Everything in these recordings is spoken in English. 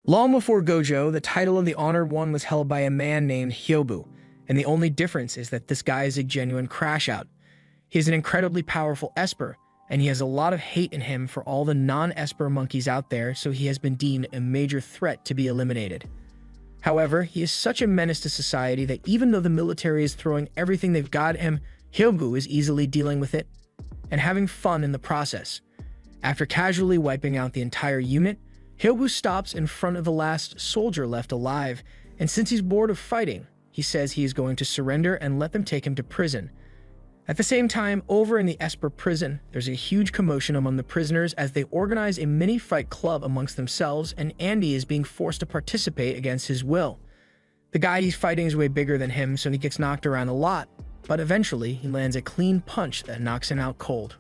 Long before Gojo, the title of the Honored One was held by a man named Hyobu, and the only difference is that this guy is a genuine crash-out. He is an incredibly powerful Esper, and he has a lot of hate in him for all the non-Esper monkeys out there, so he has been deemed a major threat to be eliminated. However, he is such a menace to society that even though the military is throwing everything they've got at him, Hyobu is easily dealing with it and having fun in the process. After casually wiping out the entire unit, Hyobu stops in front of the last soldier left alive, and since he's bored of fighting, he says he is going to surrender and let them take him to prison. At the same time, over in the Esper prison, there's a huge commotion among the prisoners as they organize a mini-fight club amongst themselves, and Andy is being forced to participate against his will. The guy he's fighting is way bigger than him, so he gets knocked around a lot, but eventually he lands a clean punch that knocks him out cold.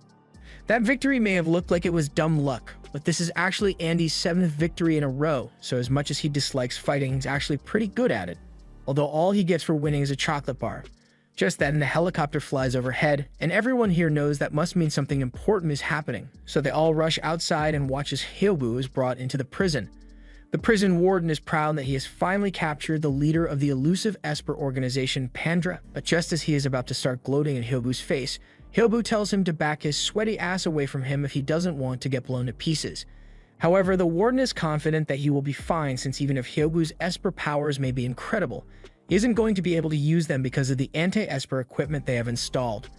That victory may have looked like it was dumb luck, but this is actually Andy's 7th victory in a row, so as much as he dislikes fighting, he's actually pretty good at it, although all he gets for winning is a chocolate bar. Just then, the helicopter flies overhead, and everyone here knows that must mean something important is happening, so they all rush outside and watch as Hyobu is brought into the prison. The prison warden is proud that he has finally captured the leader of the elusive Esper organization, Pandra, but just as he is about to start gloating in Hyobu's face, Hyobu tells him to back his sweaty ass away from him if he doesn't want to get blown to pieces. However, the warden is confident that he will be fine since even if Hyobu's Esper powers may be incredible, he isn't going to be able to use them because of the anti-Esper equipment they have installed.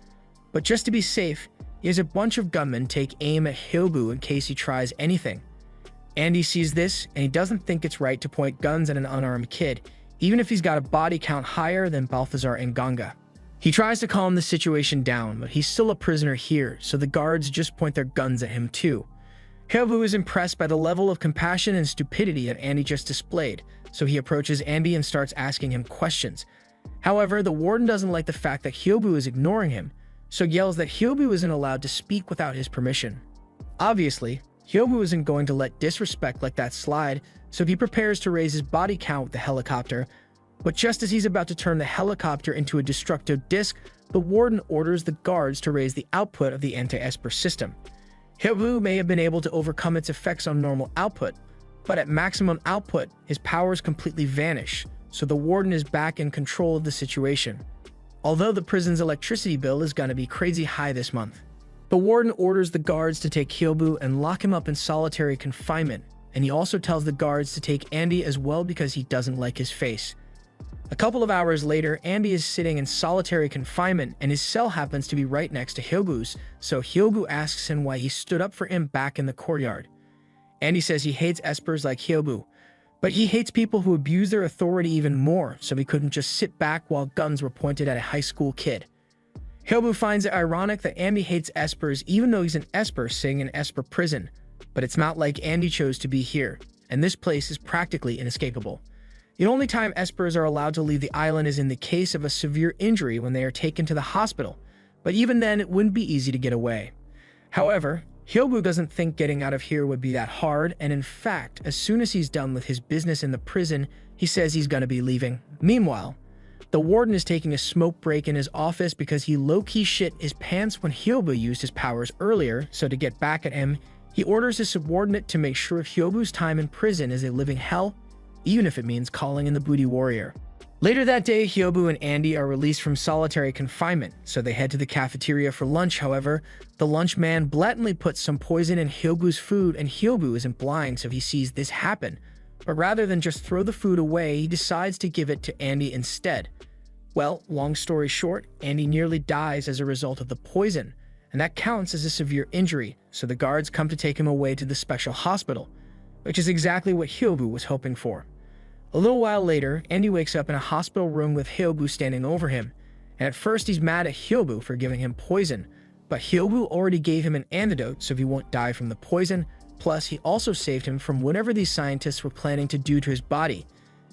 But just to be safe, he has a bunch of gunmen take aim at Hyobu in case he tries anything. Andy sees this, and he doesn't think it's right to point guns at an unarmed kid, even if he's got a body count higher than Balthazar and Ganga. He tries to calm the situation down, but he's still a prisoner here, so the guards just point their guns at him too. Hyobu is impressed by the level of compassion and stupidity that Andy just displayed, so he approaches Andy and starts asking him questions. However, the warden doesn't like the fact that Hyobu is ignoring him, so yells that Hyobu isn't allowed to speak without his permission. Obviously, Hyobu isn't going to let disrespect like that slide, so he prepares to raise his body count with the helicopter, but just as he's about to turn the helicopter into a destructive disc, the warden orders the guards to raise the output of the anti-Esper system. Hyobu may have been able to overcome its effects on normal output, but at maximum output, his powers completely vanish, so the warden is back in control of the situation. Although the prison's electricity bill is gonna be crazy high this month. The warden orders the guards to take Hyobu and lock him up in solitary confinement, and he also tells the guards to take Andy as well because he doesn't like his face. A couple of hours later, Andy is sitting in solitary confinement and his cell happens to be right next to Hyobu's, so Hyobu asks him why he stood up for him back in the courtyard. Andy says he hates Espers like Hyobu, but he hates people who abuse their authority even more, so he couldn't just sit back while guns were pointed at a high school kid. Hyobu finds it ironic that Andy hates Espers even though he's an Esper sitting in Esper prison, but it's not like Andy chose to be here, and this place is practically inescapable. The only time Espers are allowed to leave the island is in the case of a severe injury when they are taken to the hospital, but even then it wouldn't be easy to get away. However, Hyobu doesn't think getting out of here would be that hard, and in fact, as soon as he's done with his business in the prison, he says he's gonna be leaving. Meanwhile, the warden is taking a smoke break in his office because he low-key shit his pants when Hyobu used his powers earlier, so to get back at him, he orders his subordinate to make sure Hyobu's time in prison is a living hell, even if it means calling in the booty warrior. Later that day, Hyobu and Andy are released from solitary confinement, so they head to the cafeteria for lunch. However, the lunch man blatantly puts some poison in Hyobu's food, and Hyobu isn't blind, so he sees this happen. But rather than just throw the food away, he decides to give it to Andy instead. Well, long story short, Andy nearly dies as a result of the poison, and that counts as a severe injury, so the guards come to take him away to the special hospital, which is exactly what Hyobu was hoping for. A little while later, Andy wakes up in a hospital room with Hyobu standing over him, and at first he's mad at Hyobu for giving him poison, but Hyobu already gave him an antidote so he won't die from the poison, plus he also saved him from whatever these scientists were planning to do to his body.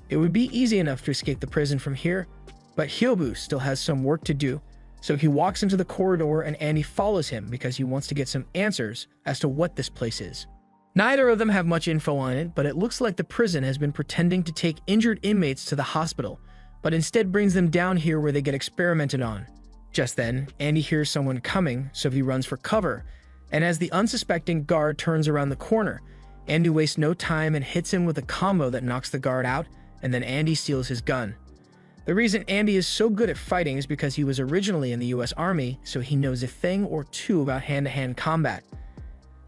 It would be easy enough to escape the prison from here, but Hyobu still has some work to do, so he walks into the corridor and Andy follows him because he wants to get some answers as to what this place is. Neither of them have much info on it, but it looks like the prison has been pretending to take injured inmates to the hospital, but instead brings them down here where they get experimented on. Just then, Andy hears someone coming, so he runs for cover, and as the unsuspecting guard turns around the corner, Andy wastes no time and hits him with a combo that knocks the guard out, and then Andy steals his gun. The reason Andy is so good at fighting is because he was originally in the US Army, so he knows a thing or two about hand-to-hand combat.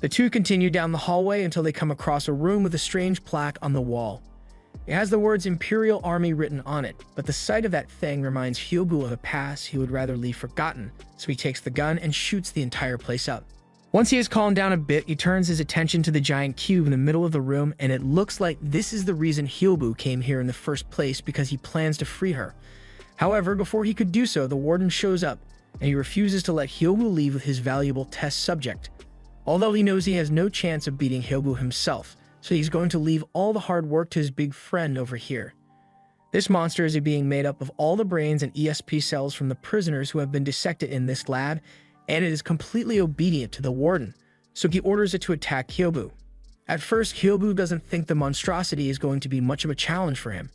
The two continue down the hallway until they come across a room with a strange plaque on the wall. It has the words Imperial Army written on it, but the sight of that thing reminds Hyobu of a past he would rather leave forgotten, so he takes the gun and shoots the entire place up. Once he has calmed down a bit, he turns his attention to the giant cube in the middle of the room, and it looks like this is the reason Hyobu came here in the first place, because he plans to free her. However, before he could do so, the warden shows up, and he refuses to let Hyobu leave with his valuable test subject. Although he knows he has no chance of beating Hyobu himself, so he's going to leave all the hard work to his big friend over here. This monster is a being made up of all the brains and ESP cells from the prisoners who have been dissected in this lab, and it is completely obedient to the warden, so he orders it to attack Hyobu. At first, Hyobu doesn't think the monstrosity is going to be much of a challenge for him,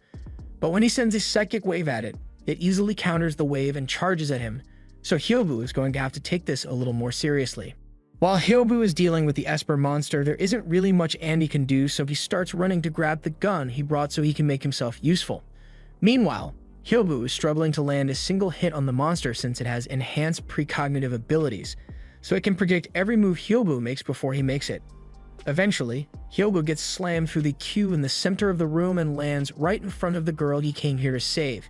but when he sends a psychic wave at it, it easily counters the wave and charges at him, so Hyobu is going to have to take this a little more seriously. While Hyobu is dealing with the Esper monster, there isn't really much Andy can do, so he starts running to grab the gun he brought so he can make himself useful. Meanwhile, Hyobu is struggling to land a single hit on the monster since it has enhanced precognitive abilities, so it can predict every move Hyobu makes before he makes it. Eventually, Hyobu gets slammed through the cube in the center of the room and lands right in front of the girl he came here to save.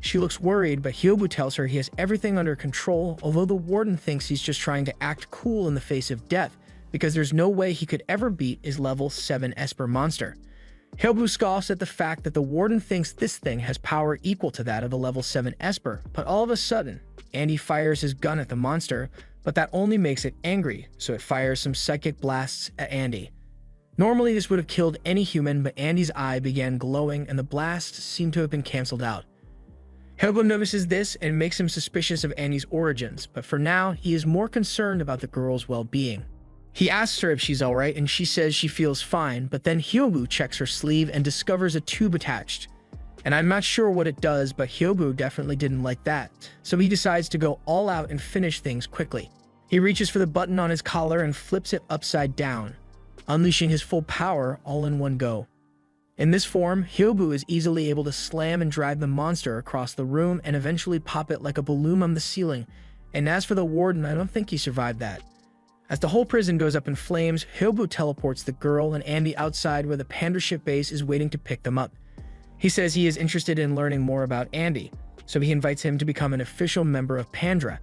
She looks worried, but Hyobu tells her he has everything under control, although the warden thinks he's just trying to act cool in the face of death, because there's no way he could ever beat his level 7 Esper monster. Hyobu scoffs at the fact that the warden thinks this thing has power equal to that of a level 7 Esper, but all of a sudden, Andy fires his gun at the monster, but that only makes it angry, so it fires some psychic blasts at Andy. Normally this would have killed any human, but Andy's eye began glowing and the blasts seemed to have been cancelled out. Hyobu notices this and makes him suspicious of Andy's origins, but for now, he is more concerned about the girl's well-being. He asks her if she's alright and she says she feels fine, but then Hyobu checks her sleeve and discovers a tube attached. And I'm not sure what it does, but Hyobu definitely didn't like that, so he decides to go all out and finish things quickly. He reaches for the button on his collar and flips it upside down, unleashing his full power all in one go. In this form, Hyobu is easily able to slam and drive the monster across the room and eventually pop it like a balloon on the ceiling, and as for the warden, I don't think he survived that. As the whole prison goes up in flames, Hyobu teleports the girl and Andy outside where the Panda ship base is waiting to pick them up. He says he is interested in learning more about Andy, so he invites him to become an official member of Pandra,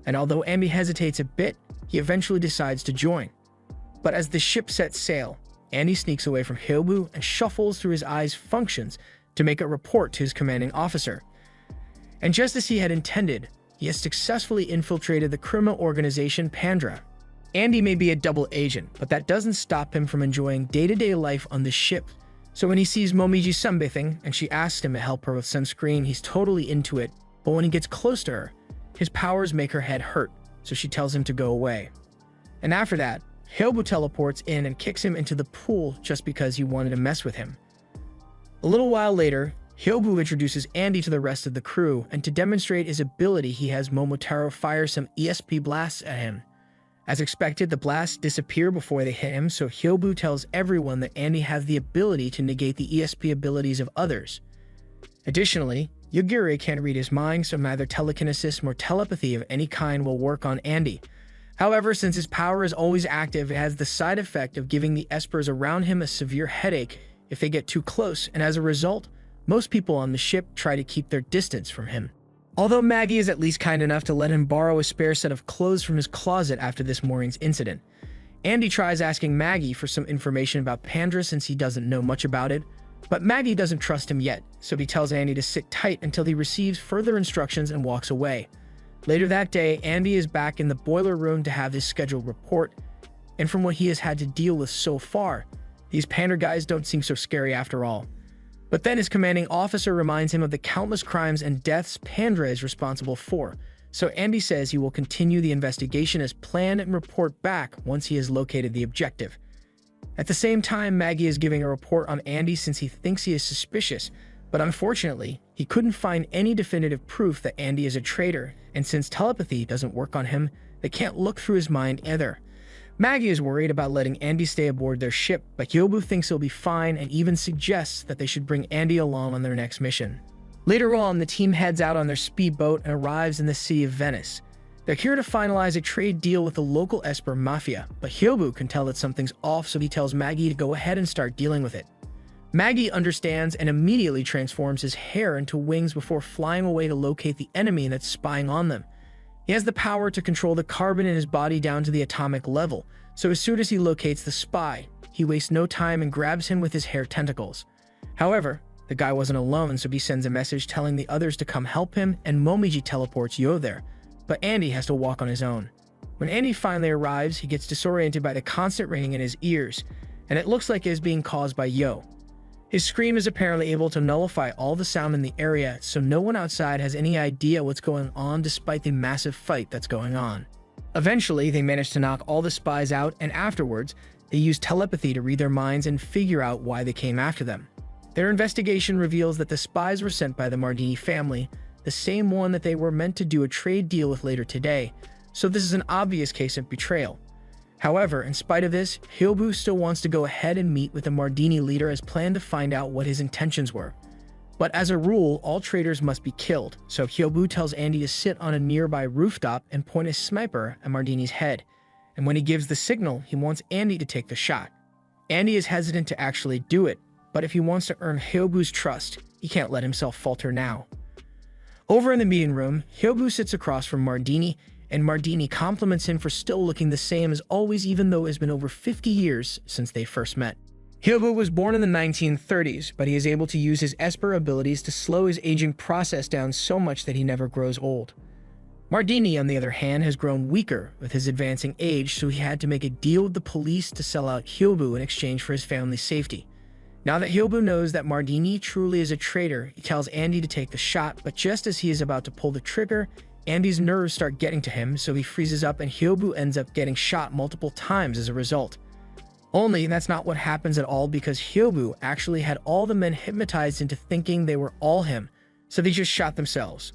and although Andy hesitates a bit, he eventually decides to join. But as the ship sets sail, Andy sneaks away from Hyobu and shuffles through his eyes' functions to make a report to his commanding officer. And just as he had intended, he has successfully infiltrated the criminal organization Pandra. Andy may be a double agent, but that doesn't stop him from enjoying day-to-day life on the ship. So when he sees Momiji sunbathing and she asks him to help her with sunscreen, he's totally into it, but when he gets close to her, his powers make her head hurt, so she tells him to go away. And after that, Hyobu teleports in and kicks him into the pool just because he wanted to mess with him. A little while later, Hyobu introduces Andy to the rest of the crew, and to demonstrate his ability, he has Momotaro fire some ESP blasts at him. As expected, the blasts disappear before they hit him, so Hyobu tells everyone that Andy has the ability to negate the ESP abilities of others. Additionally, Yagure can't read his mind, so neither telekinesis nor telepathy of any kind will work on Andy. However, since his power is always active, it has the side effect of giving the Espers around him a severe headache if they get too close, and as a result, most people on the ship try to keep their distance from him. Although Maggie is at least kind enough to let him borrow a spare set of clothes from his closet after this morning's incident, Andy tries asking Maggie for some information about Pandra since he doesn't know much about it, but Maggie doesn't trust him yet, so he tells Andy to sit tight until he receives further instructions and walks away. Later that day, Andy is back in the boiler room to have his scheduled report, and from what he has had to deal with so far, these Pandra guys don't seem so scary after all. But then his commanding officer reminds him of the countless crimes and deaths Pandra is responsible for, so Andy says he will continue the investigation as planned and report back once he has located the objective. At the same time, Maggie is giving a report on Andy since he thinks he is suspicious, but unfortunately, he couldn't find any definitive proof that Andy is a traitor, and since telepathy doesn't work on him, they can't look through his mind either. Maggie is worried about letting Andy stay aboard their ship, but Hyobu thinks he'll be fine and even suggests that they should bring Andy along on their next mission. Later on, the team heads out on their speedboat and arrives in the city of Venice. They're here to finalize a trade deal with the local Esper mafia, but Hyobu can tell that something's off, so he tells Maggie to go ahead and start dealing with it. Maggie understands and immediately transforms his hair into wings before flying away to locate the enemy that's spying on them. He has the power to control the carbon in his body down to the atomic level, so as soon as he locates the spy, he wastes no time and grabs him with his hair tentacles. However, the guy wasn't alone, so he sends a message telling the others to come help him, and Momiji teleports Yo there, but Andy has to walk on his own. When Andy finally arrives, he gets disoriented by the constant ringing in his ears, and it looks like it is being caused by Yo. His scream is apparently able to nullify all the sound in the area, so no one outside has any idea what's going on despite the massive fight that's going on. Eventually, they manage to knock all the spies out, and afterwards, they use telepathy to read their minds and figure out why they came after them. Their investigation reveals that the spies were sent by the Mardini family, the same one that they were meant to do a trade deal with later today, so this is an obvious case of betrayal. However, in spite of this, Hyobu still wants to go ahead and meet with the Mardini leader as planned to find out what his intentions were. But as a rule, all traitors must be killed, so Hyobu tells Andy to sit on a nearby rooftop and point his sniper at Mardini's head, and when he gives the signal, he wants Andy to take the shot. Andy is hesitant to actually do it, but if he wants to earn Hyobu's trust, he can't let himself falter now. Over in the meeting room, Hyobu sits across from Mardini, and Mardini compliments him for still looking the same as always, even though it has been over 50 years since they first met. Hyobu was born in the 1930s, but he is able to use his Esper abilities to slow his aging process down so much that he never grows old. Mardini, on the other hand, has grown weaker with his advancing age, so he had to make a deal with the police to sell out Hyobu in exchange for his family's safety. Now that Hyobu knows that Mardini truly is a traitor, he tells Andy to take the shot, but just as he is about to pull the trigger, Andy's nerves start getting to him, so he freezes up and Hyobu ends up getting shot multiple times as a result. Only that's not what happens at all, because Hyobu actually had all the men hypnotized into thinking they were all him, so they just shot themselves.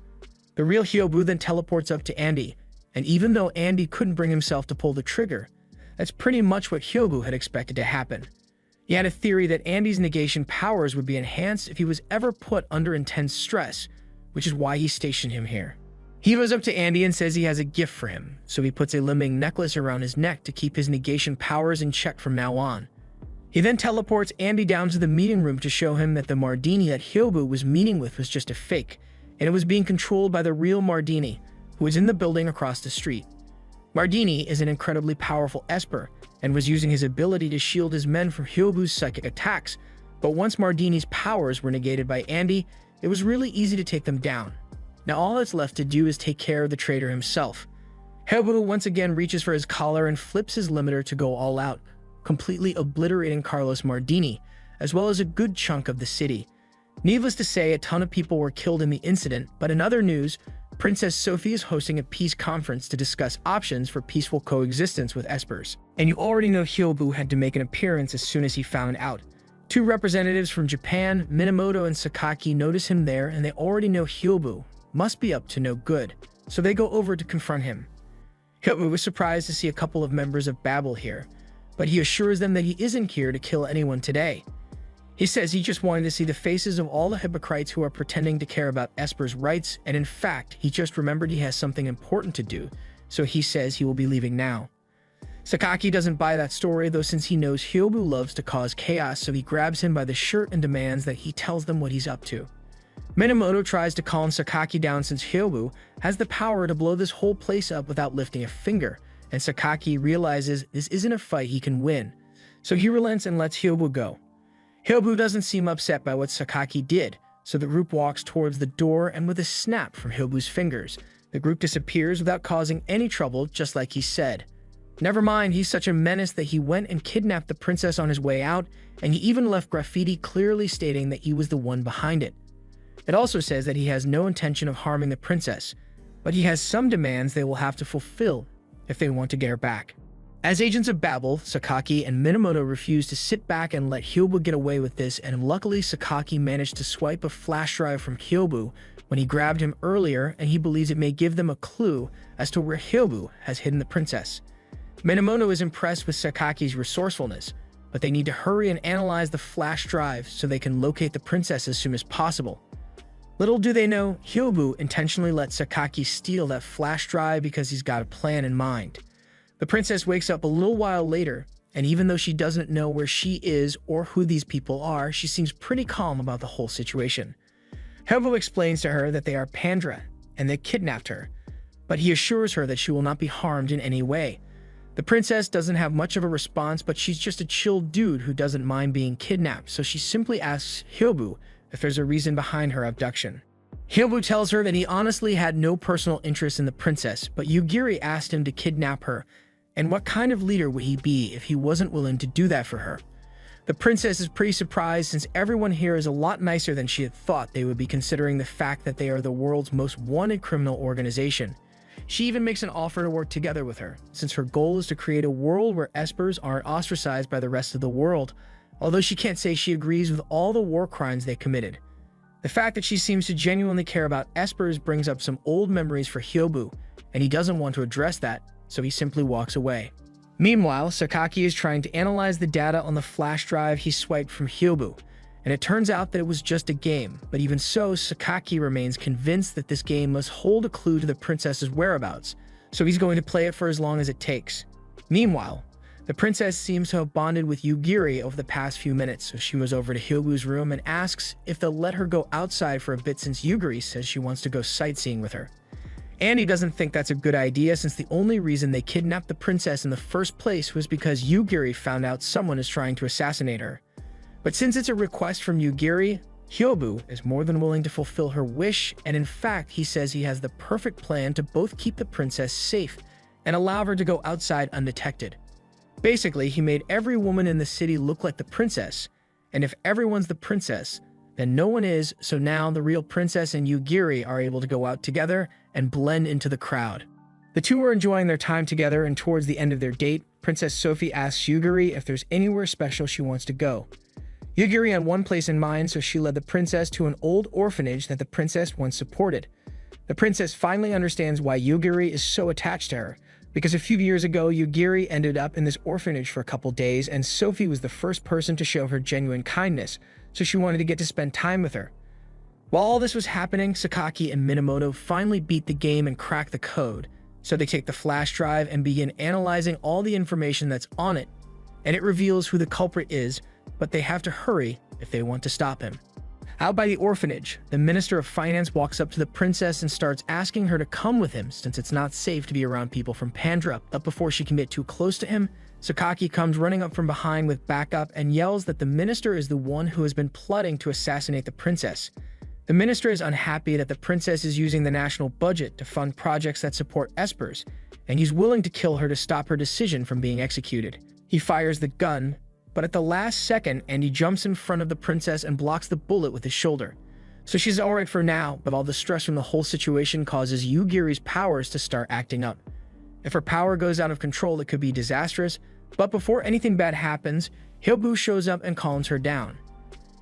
The real Hyobu then teleports up to Andy, and even though Andy couldn't bring himself to pull the trigger, that's pretty much what Hyobu had expected to happen. He had a theory that Andy's negation powers would be enhanced if he was ever put under intense stress, which is why he stationed him here. He goes up to Andy and says he has a gift for him, so he puts a limiting necklace around his neck to keep his negation powers in check from now on. He then teleports Andy down to the meeting room to show him that the Mardini that Hyobu was meeting with was just a fake, and it was being controlled by the real Mardini, who is in the building across the street. Mardini is an incredibly powerful Esper, and was using his ability to shield his men from Hyobu's psychic attacks, but once Mardini's powers were negated by Andy, it was really easy to take them down. Now all that's left to do is take care of the traitor himself. Hyobu once again reaches for his collar and flips his limiter to go all out, completely obliterating Carlos Mardini, as well as a good chunk of the city. Needless to say, a ton of people were killed in the incident, but in other news, Princess Sophie is hosting a peace conference to discuss options for peaceful coexistence with Espers. And you already know Hyobu had to make an appearance as soon as he found out. Two representatives from Japan, Minamoto and Sakaki, notice him there, and they already know Hyobu must be up to no good, so they go over to confront him. Hyobu was surprised to see a couple of members of Babel here, but he assures them that he isn't here to kill anyone today. He says he just wanted to see the faces of all the hypocrites who are pretending to care about Esper's rights, and in fact, he just remembered he has something important to do, so he says he will be leaving now. Sakaki doesn't buy that story, though, since he knows Hyobu loves to cause chaos, so he grabs him by the shirt and demands that he tells them what he's up to. Minamoto tries to calm Sakaki down since Hyobu has the power to blow this whole place up without lifting a finger, and Sakaki realizes this isn't a fight he can win, so he relents and lets Hyobu go. Hyobu doesn't seem upset by what Sakaki did, so the group walks towards the door, and with a snap from Hyobu's fingers, the group disappears without causing any trouble, just like he said. Never mind, he's such a menace that he went and kidnapped the princess on his way out, and he even left graffiti clearly stating that he was the one behind it. It also says that he has no intention of harming the princess, but he has some demands they will have to fulfill if they want to get her back. As agents of Babel, Sakaki and Minamoto refuse to sit back and let Hyobu get away with this, and luckily Sakaki managed to swipe a flash drive from Hyobu when he grabbed him earlier, and he believes it may give them a clue as to where Hyobu has hidden the princess. Minamoto is impressed with Sakaki's resourcefulness, but they need to hurry and analyze the flash drive so they can locate the princess as soon as possible. Little do they know, Hyobu intentionally let Sakaki steal that flash drive because he's got a plan in mind. The princess wakes up a little while later, and even though she doesn't know where she is or who these people are, she seems pretty calm about the whole situation. Hyobu explains to her that they are Pandra, and they kidnapped her, but he assures her that she will not be harmed in any way. The princess doesn't have much of a response, but she's just a chill dude who doesn't mind being kidnapped, so she simply asks Hyobu if there's a reason behind her abduction. Hyobu tells her that he honestly had no personal interest in the princess, but Yugiri asked him to kidnap her, and what kind of leader would he be if he wasn't willing to do that for her? The princess is pretty surprised since everyone here is a lot nicer than she had thought they would be, considering the fact that they are the world's most wanted criminal organization. She even makes an offer to work together with her, since her goal is to create a world where espers aren't ostracized by the rest of the world, although she can't say she agrees with all the war crimes they committed. The fact that she seems to genuinely care about espers brings up some old memories for Hyobu, and he doesn't want to address that, so he simply walks away. Meanwhile, Sakaki is trying to analyze the data on the flash drive he swiped from Hyobu, and it turns out that it was just a game, but even so, Sakaki remains convinced that this game must hold a clue to the princess's whereabouts, so he's going to play it for as long as it takes. Meanwhile, the princess seems to have bonded with Yugiri over the past few minutes, so she moves over to Hyobu's room and asks if they'll let her go outside for a bit since Yugiri says she wants to go sightseeing with her. Andy doesn't think that's a good idea since the only reason they kidnapped the princess in the first place was because Yugiri found out someone is trying to assassinate her. But since it's a request from Yugiri, Hyobu is more than willing to fulfill her wish, and in fact, he says he has the perfect plan to both keep the princess safe and allow her to go outside undetected. Basically, he made every woman in the city look like the princess, and if everyone's the princess, then no one is, so now the real princess and Yugiri are able to go out together and blend into the crowd. The two are enjoying their time together, and towards the end of their date, Princess Sophie asks Yugiri if there's anywhere special she wants to go. Yugiri had one place in mind, so she led the princess to an old orphanage that the princess once supported. The princess finally understands why Yugiri is so attached to her, because a few years ago, Yugiri ended up in this orphanage for a couple days, and Sophie was the first person to show her genuine kindness, so she wanted to get to spend time with her. While all this was happening, Sakaki and Minamoto finally beat the game and crack the code, so they take the flash drive and begin analyzing all the information that's on it, and it reveals who the culprit is, but they have to hurry if they want to stop him. Out by the orphanage, the Minister of Finance walks up to the princess and starts asking her to come with him since it's not safe to be around people from Pandra, but before she can get too close to him, Sakaki comes running up from behind with backup and yells that the minister is the one who has been plotting to assassinate the princess. The minister is unhappy that the princess is using the national budget to fund projects that support espers, and he's willing to kill her to stop her decision from being executed. He fires the gun, but at the last second, Andy jumps in front of the princess and blocks the bullet with his shoulder. So she's alright for now, but all the stress from the whole situation causes Yugiri's powers to start acting up. If her power goes out of control, it could be disastrous, but before anything bad happens, Hyobu shows up and calms her down.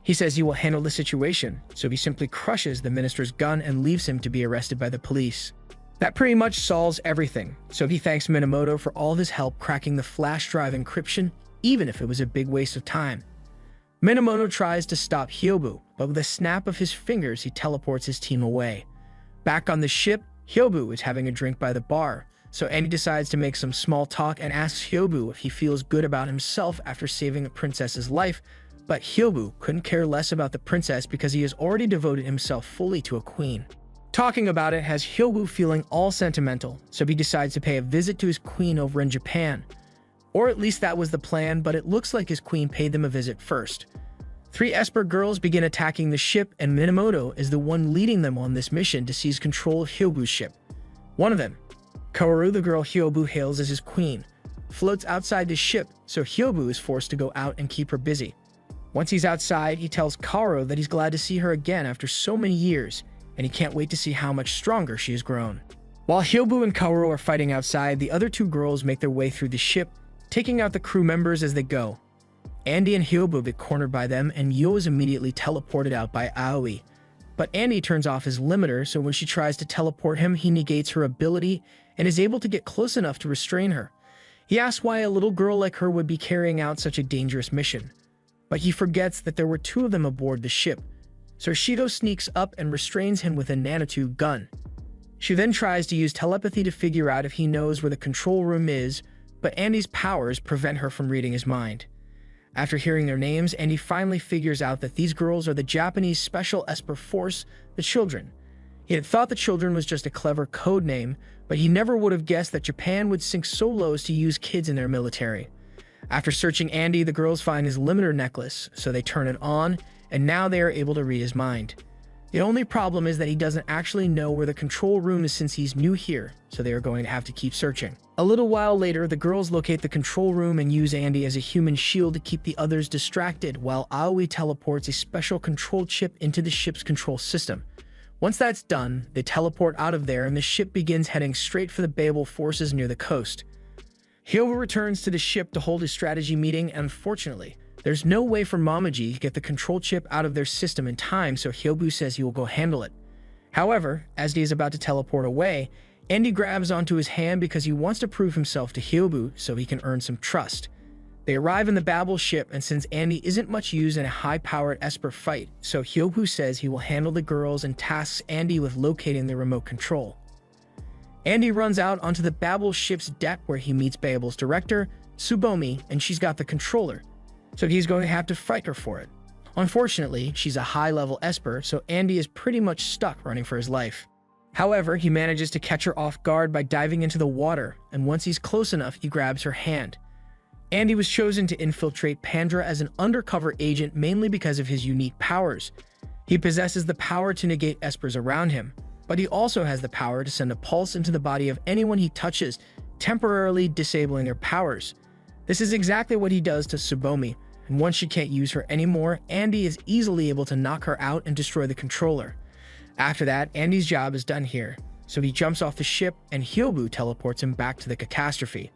He says he will handle the situation, so he simply crushes the minister's gun and leaves him to be arrested by the police. That pretty much solves everything, so he thanks Minamoto for all his help cracking the flash drive encryption, even if it was a big waste of time. Minamoto tries to stop Hyobu, but with a snap of his fingers, he teleports his team away. Back on the ship, Hyobu is having a drink by the bar, so Andy decides to make some small talk and asks Hyobu if he feels good about himself after saving a princess's life, but Hyobu couldn't care less about the princess because he has already devoted himself fully to a queen. Talking about it has Hyobu feeling all sentimental, so he decides to pay a visit to his queen over in Japan. Or at least that was the plan, but it looks like his queen paid them a visit first. 3 Esper girls begin attacking the ship, and Minamoto is the one leading them on this mission to seize control of Hyobu's ship. One of them, Kaoru, the girl Hyobu hails as his queen, floats outside the ship, so Hyobu is forced to go out and keep her busy. Once he's outside, he tells Kaoru that he's glad to see her again after so many years, and he can't wait to see how much stronger she has grown. While Hyobu and Kaoru are fighting outside, the other 2 girls make their way through the ship, taking out the crew members as they go. Andy and Hyobu get cornered by them, and Yo is immediately teleported out by Aoi. But Andy turns off his limiter, so when she tries to teleport him, he negates her ability and is able to get close enough to restrain her. He asks why a little girl like her would be carrying out such a dangerous mission, but he forgets that there were two of them aboard the ship, so Shido sneaks up and restrains him with a nanotube gun. She then tries to use telepathy to figure out if he knows where the control room is, but Andy's powers prevent her from reading his mind. After hearing their names, Andy finally figures out that these girls are the Japanese Special Esper Force, the Children. He had thought the Children was just a clever code name, but he never would have guessed that Japan would sink so low as to use kids in their military. After searching Andy, the girls find his limiter necklace, so they turn it on, and now they are able to read his mind. The only problem is that he doesn't actually know where the control room is since he's new here, so they are going to have to keep searching. A little while later, the girls locate the control room and use Andy as a human shield to keep the others distracted, while Aoi teleports a special control chip into the ship's control system. Once that's done, they teleport out of there and the ship begins heading straight for the Babel forces near the coast. Hyobu returns to the ship to hold his strategy meeting, and unfortunately, there's no way for Mamaji to get the control chip out of their system in time, so Hyobu says he will go handle it. However, as he is about to teleport away, Andy grabs onto his hand because he wants to prove himself to Hyobu so he can earn some trust. They arrive in the Babel ship, and since Andy isn't much used in a high-powered Esper fight, so Hyobu says he will handle the girls and tasks Andy with locating the remote control. Andy runs out onto the Babel ship's deck where he meets Babel's director, Tsubomi, and she's got the controller, so he's going to have to fight her for it. Unfortunately, she's a high-level Esper, so Andy is pretty much stuck running for his life. However, he manages to catch her off guard by diving into the water, and once he's close enough, he grabs her hand. Andy was chosen to infiltrate Pandra as an undercover agent mainly because of his unique powers. He possesses the power to negate Espers around him, but he also has the power to send a pulse into the body of anyone he touches, temporarily disabling their powers. This is exactly what he does to Tsubomi, and once she can't use her anymore, Andy is easily able to knock her out and destroy the controller. After that, Andy's job is done here, so he jumps off the ship and Hyobu teleports him back to the catastrophe.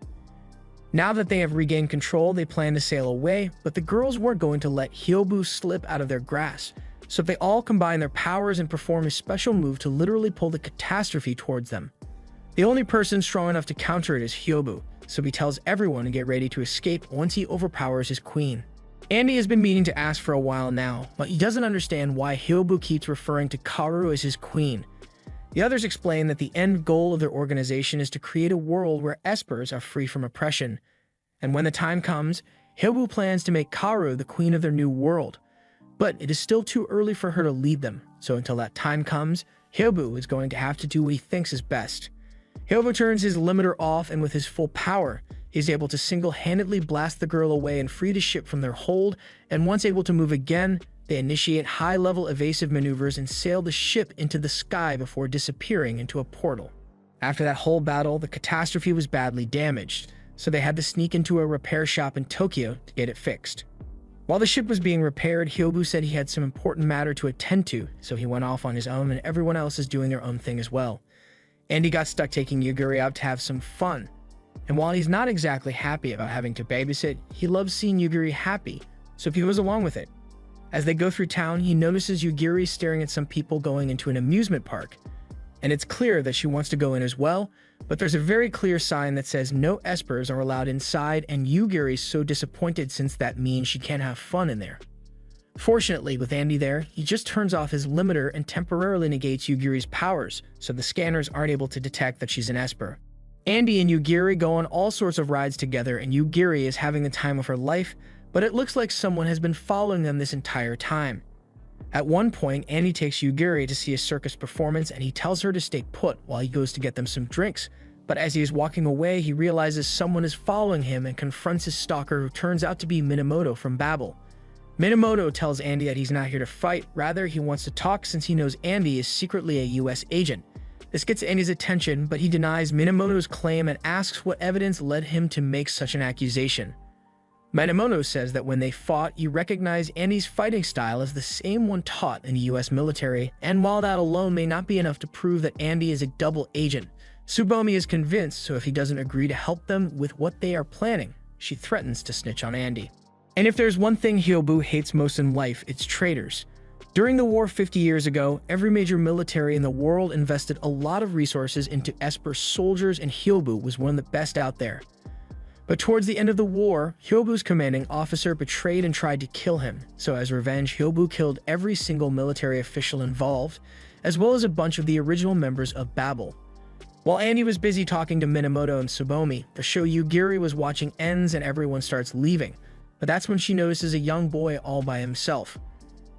Now that they have regained control, they plan to sail away, but the girls weren't going to let Hyobu slip out of their grasp, so they all combine their powers and perform a special move to literally pull the catastrophe towards them. The only person strong enough to counter it is Hyobu, so he tells everyone to get ready to escape once he overpowers his queen. Andy has been meaning to ask for a while now, but he doesn't understand why Hyobu keeps referring to Kaoru as his queen. The others explain that the end goal of their organization is to create a world where Espers are free from oppression, and when the time comes, Hyobu plans to make Kaoru the queen of their new world. But it is still too early for her to lead them, so until that time comes, Hyobu is going to have to do what he thinks is best. Hyobu turns his limiter off, and with his full power, he is able to single-handedly blast the girl away and free the ship from their hold, and once able to move again, they initiate high-level evasive maneuvers and sail the ship into the sky before disappearing into a portal. After that whole battle, the catastrophe was badly damaged, so they had to sneak into a repair shop in Tokyo to get it fixed. While the ship was being repaired, Hyobu said he had some important matter to attend to, so he went off on his own and everyone else is doing their own thing as well. Andy got stuck taking Yuguri out to have some fun, and while he's not exactly happy about having to babysit, he loves seeing Yuguri happy, so he goes along with it. As they go through town, he notices Yugiri staring at some people going into an amusement park, and it's clear that she wants to go in as well, but there's a very clear sign that says no Espers are allowed inside, and Yugiri's so disappointed since that means she can't have fun in there. Fortunately, with Andy there, he just turns off his limiter and temporarily negates Yugiri's powers, so the scanners aren't able to detect that she's an Esper. Andy and Yugiri go on all sorts of rides together, and Yugiri is having the time of her life, but it looks like someone has been following them this entire time. At one point, Andy takes Yugiri to see a circus performance and he tells her to stay put while he goes to get them some drinks, but as he is walking away, he realizes someone is following him and confronts his stalker, who turns out to be Minamoto from Babel. Minamoto tells Andy that he's not here to fight, rather he wants to talk since he knows Andy is secretly a US agent. This gets Andy's attention, but he denies Minamoto's claim and asks what evidence led him to make such an accusation. Minamoto says that when they fought, he recognized Andy's fighting style as the same one taught in the US military, and while that alone may not be enough to prove that Andy is a double agent, Tsubomi is convinced, so if he doesn't agree to help them with what they are planning, she threatens to snitch on Andy. And if there's one thing Hyobu hates most in life, it's traitors. During the war 50 years ago, every major military in the world invested a lot of resources into Esper soldiers, and Hyobu was one of the best out there. But towards the end of the war, Hyobu's commanding officer betrayed and tried to kill him, so as revenge, Hyobu killed every single military official involved, as well as a bunch of the original members of Babel. While Andy was busy talking to Minamoto and Tsubomi, the show Yugiri was watching ends and everyone starts leaving, but that's when she notices a young boy all by himself.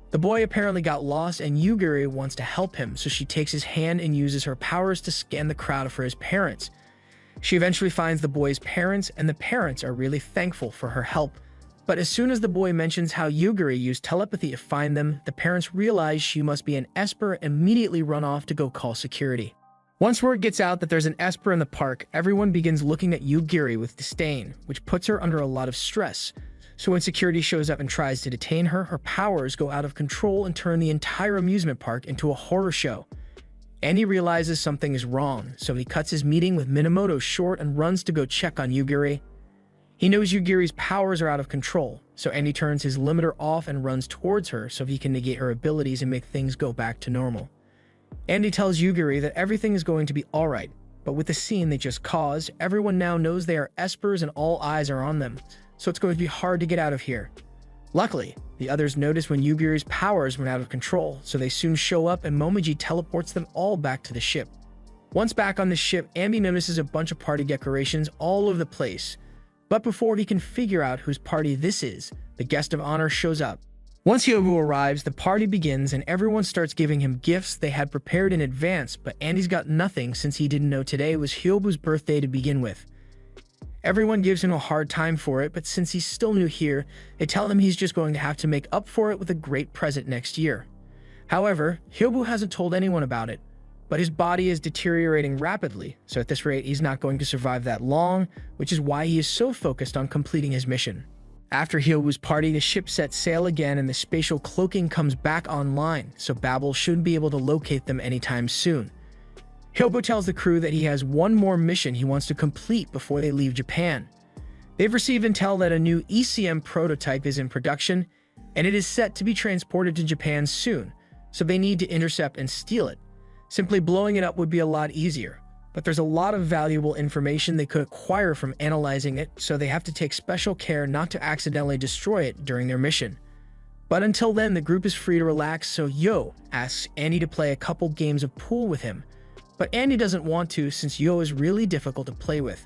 The boy apparently got lost and Yugiri wants to help him, so she takes his hand and uses her powers to scan the crowd for his parents. She eventually finds the boy's parents, and the parents are really thankful for her help. But as soon as the boy mentions how Yugiri used telepathy to find them, the parents realize she must be an Esper and immediately run off to go call security. Once word gets out that there's an Esper in the park, everyone begins looking at Yugiri with disdain, which puts her under a lot of stress. So when security shows up and tries to detain her, her powers go out of control and turn the entire amusement park into a horror show. Andy realizes something is wrong, so he cuts his meeting with Minamoto short and runs to go check on Yugiri. He knows Yugiri's powers are out of control, so Andy turns his limiter off and runs towards her so he can negate her abilities and make things go back to normal. Andy tells Yugiri that everything is going to be alright, but with the scene they just caused, everyone now knows they are Espers and all eyes are on them, so it's going to be hard to get out of here. Luckily, the others notice when Yugiri's powers went out of control, so they soon show up and Momiji teleports them all back to the ship. Once back on the ship, Andy notices a bunch of party decorations all over the place. But before he can figure out whose party this is, the guest of honor shows up. Once Hyobu arrives, the party begins and everyone starts giving him gifts they had prepared in advance, but Andy's got nothing since he didn't know today was Hyobu's birthday to begin with. Everyone gives him a hard time for it, but since he's still new here, they tell him he's just going to have to make up for it with a great present next year. However, Hyobu hasn't told anyone about it, but his body is deteriorating rapidly, so at this rate he's not going to survive that long, which is why he is so focused on completing his mission. After Hyobu's party, the ship sets sail again and the spatial cloaking comes back online, so Babel should be able to locate them anytime soon. Hyobu tells the crew that he has one more mission he wants to complete before they leave Japan. They've received intel that a new ECM prototype is in production, and it is set to be transported to Japan soon, so they need to intercept and steal it. Simply blowing it up would be a lot easier, but there's a lot of valuable information they could acquire from analyzing it, so they have to take special care not to accidentally destroy it during their mission. But until then, the group is free to relax, so Yo asks Andy to play a couple games of pool with him. But Andy doesn't want to since Yo is really difficult to play with.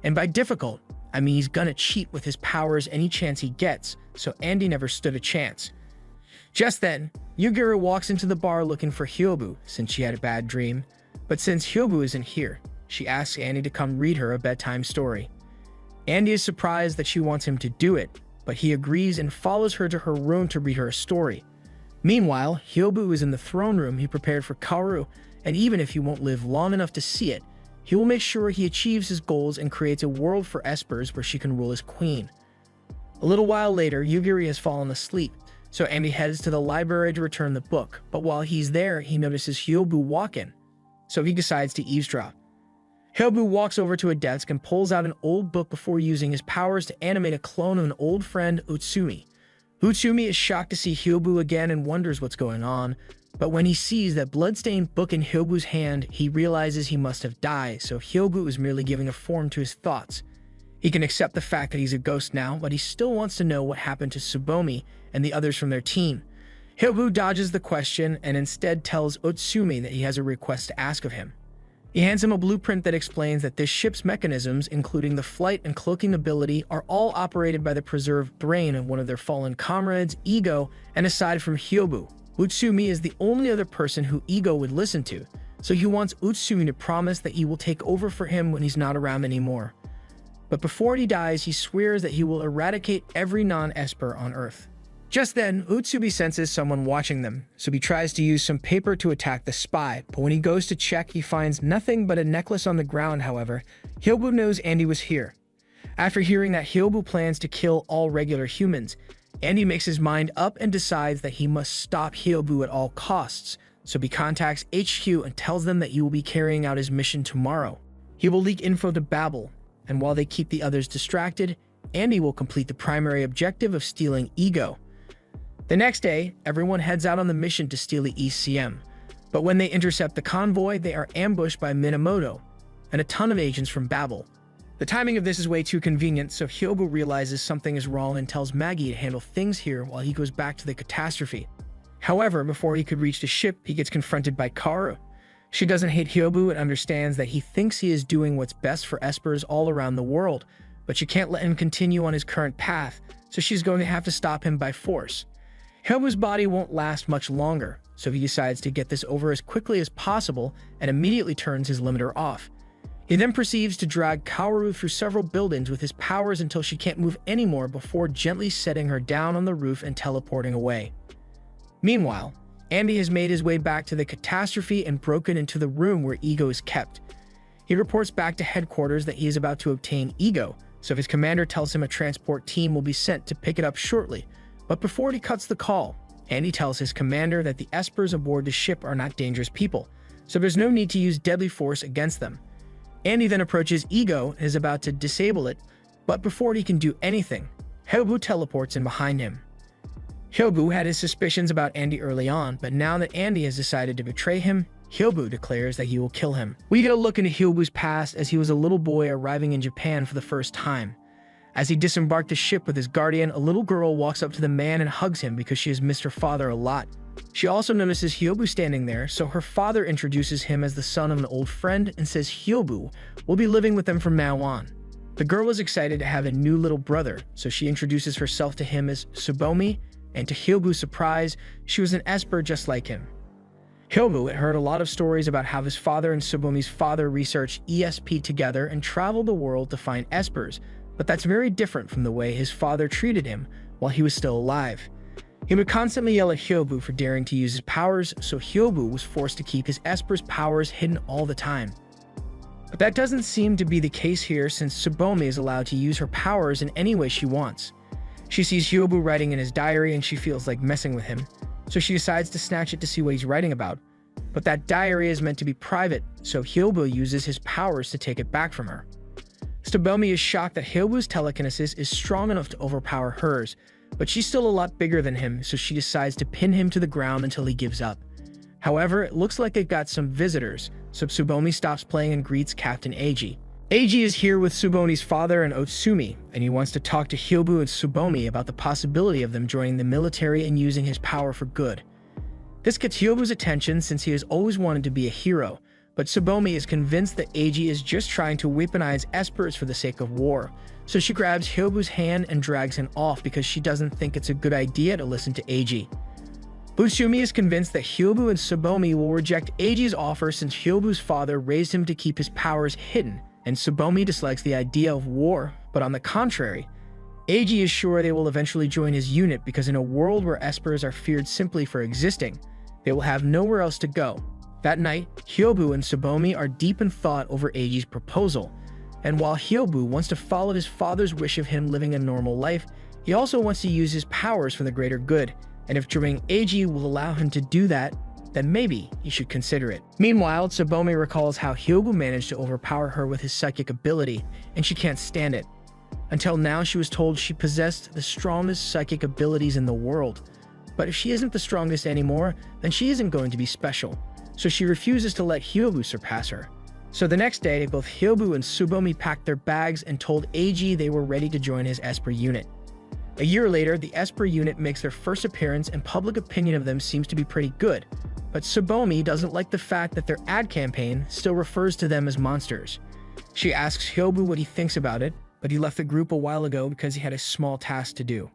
And by difficult, I mean he's gonna cheat with his powers any chance he gets, so Andy never stood a chance. Just then, Yugiri walks into the bar looking for Hyobu since she had a bad dream, but since Hyobu isn't here, she asks Andy to come read her a bedtime story. Andy is surprised that she wants him to do it, but he agrees and follows her to her room to read her a story. Meanwhile, Hyobu is in the throne room he prepared for Kaoru, and even if he won't live long enough to see it, he will make sure he achieves his goals and creates a world for Espers where she can rule as queen. A little while later, Yugiri has fallen asleep, so Andy heads to the library to return the book, but while he's there, he notices Hyobu walk in, so he decides to eavesdrop. Hyobu walks over to a desk and pulls out an old book before using his powers to animate a clone of an old friend, Utsumi. Utsumi is shocked to see Hyobu again and wonders what's going on, but when he sees that bloodstained book in Hyobu's hand, he realizes he must have died, so Hyobu is merely giving a form to his thoughts. He can accept the fact that he's a ghost now, but he still wants to know what happened to Tsubomi and the others from their team. Hyobu dodges the question and instead tells Utsumi that he has a request to ask of him. He hands him a blueprint that explains that this ship's mechanisms, including the flight and cloaking ability, are all operated by the preserved brain of one of their fallen comrades, Ego, and aside from Hyobu, Utsumi is the only other person who Ego would listen to, so he wants Utsumi to promise that he will take over for him when he's not around anymore. But before he dies, he swears that he will eradicate every non-Esper on Earth. Just then, Utsumi senses someone watching them, so he tries to use some paper to attack the spy, but when he goes to check, he finds nothing but a necklace on the ground. However, Hyobu knows Andy was here. After hearing that Hyobu plans to kill all regular humans, Andy makes his mind up and decides that he must stop Hyobu at all costs, so he contacts HQ and tells them that he will be carrying out his mission tomorrow. He will leak info to Babel, and while they keep the others distracted, Andy will complete the primary objective of stealing Ego. The next day, everyone heads out on the mission to steal the ECM, but when they intercept the convoy, they are ambushed by Minamoto and a ton of agents from Babel. The timing of this is way too convenient, so Hyobu realizes something is wrong and tells Maggie to handle things here while he goes back to the catastrophe. However, before he could reach the ship, he gets confronted by Kaoru. She doesn't hate Hyobu and understands that he thinks he is doing what's best for espers all around the world, but she can't let him continue on his current path, so she's going to have to stop him by force. Hyobu's body won't last much longer, so he decides to get this over as quickly as possible and immediately turns his limiter off. He then proceeds to drag Kaoru through several buildings with his powers until she can't move anymore before gently setting her down on the roof and teleporting away. Meanwhile, Andy has made his way back to the catastrophe and broken into the room where Ego is kept. He reports back to headquarters that he is about to obtain Ego, so his commander tells him a transport team will be sent to pick it up shortly. But before he cuts the call, Andy tells his commander that the espers aboard the ship are not dangerous people, so there's no need to use deadly force against them. Andy then approaches Ego and is about to disable it, but before he can do anything, Hyobu teleports in behind him. Hyobu had his suspicions about Andy early on, but now that Andy has decided to betray him, Hyobu declares that he will kill him. We get a look into Hyobu's past as he was a little boy arriving in Japan for the first time. As he disembarked the ship with his guardian, a little girl walks up to the man and hugs him because she has missed her father a lot. She also notices Hyobu standing there, so her father introduces him as the son of an old friend and says Hyobu will be living with them from now on. The girl is excited to have a new little brother, so she introduces herself to him as Tsubomi, and to Hyobu's surprise, she was an esper just like him. Hyobu had heard a lot of stories about how his father and Tsubomi's father researched ESP together and traveled the world to find espers, but that's very different from the way his father treated him while he was still alive. He would constantly yell at Hyobu for daring to use his powers, so Hyobu was forced to keep his esper's powers hidden all the time. But that doesn't seem to be the case here, since Tsubomi is allowed to use her powers in any way she wants. She sees Hyobu writing in his diary and she feels like messing with him, so she decides to snatch it to see what he's writing about. But that diary is meant to be private, so Hyobu uses his powers to take it back from her. Tsubomi is shocked that Hyobu's telekinesis is strong enough to overpower hers, but she's still a lot bigger than him, so she decides to pin him to the ground until he gives up. However, it looks like they've got some visitors, so Tsubomi stops playing and greets Captain Eiji. Eiji is here with Tsubomi's father and Otsumi, and he wants to talk to Hyobu and Tsubomi about the possibility of them joining the military and using his power for good. This gets Hyobu's attention since he has always wanted to be a hero, but Tsubomi is convinced that Eiji is just trying to weaponize espers for the sake of war, so she grabs Hyobu's hand and drags him off because she doesn't think it's a good idea to listen to Eiji. Otsumi is convinced that Hyobu and Tsubomi will reject Eiji's offer since Hyobu's father raised him to keep his powers hidden, and Tsubomi dislikes the idea of war, but on the contrary, Eiji is sure they will eventually join his unit because in a world where espers are feared simply for existing, they will have nowhere else to go. That night, Hyobu and Tsubomi are deep in thought over Eiji's proposal, and while Hyobu wants to follow his father's wish of him living a normal life, he also wants to use his powers for the greater good, and if joining Eiji will allow him to do that, then maybe he should consider it. Meanwhile, Tsubomi recalls how Hyobu managed to overpower her with his psychic ability, and she can't stand it. Until now, she was told she possessed the strongest psychic abilities in the world, but if she isn't the strongest anymore, then she isn't going to be special, so she refuses to let Hyobu surpass her. So the next day, both Hyobu and Tsubomi packed their bags and told Eiji they were ready to join his Esper unit. A year later, the Esper unit makes their first appearance and public opinion of them seems to be pretty good, but Tsubomi doesn't like the fact that their ad campaign still refers to them as monsters. She asks Hyobu what he thinks about it, but he left the group a while ago because he had a small task to do.